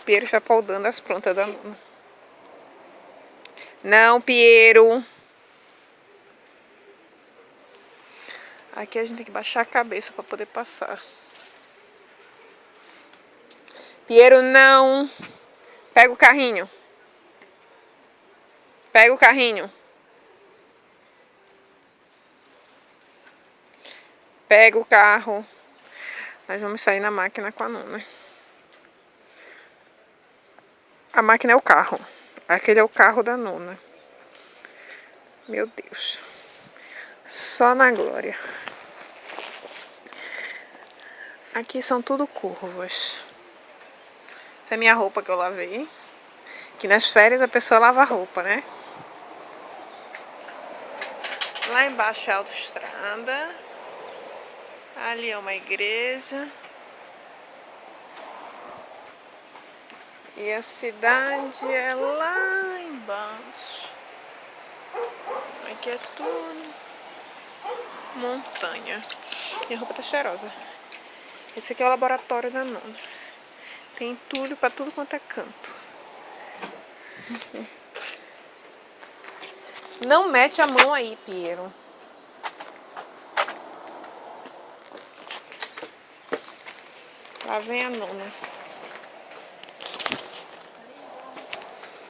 Piero está podando as plantas da Nona. Não, Piero. Aqui a gente tem que baixar a cabeça para poder passar. Piero, não. Pega o carrinho. Pega o carrinho. Pega o carro. Nós vamos sair na máquina com a Nona. A máquina é o carro. Aquele é o carro da Nona. Meu Deus. Só na glória. Aqui são tudo curvas. Essa é minha roupa que eu lavei. Que nas férias a pessoa lava a roupa, né? Lá embaixo é a autoestrada. Ali é uma igreja. E a cidade é lá embaixo. Aqui é tudo montanha. Minha roupa tá cheirosa. Esse aqui é o laboratório da Nona. Tem entulho pra tudo quanto é canto. Não mete a mão aí, Piero. Lá vem a Nona.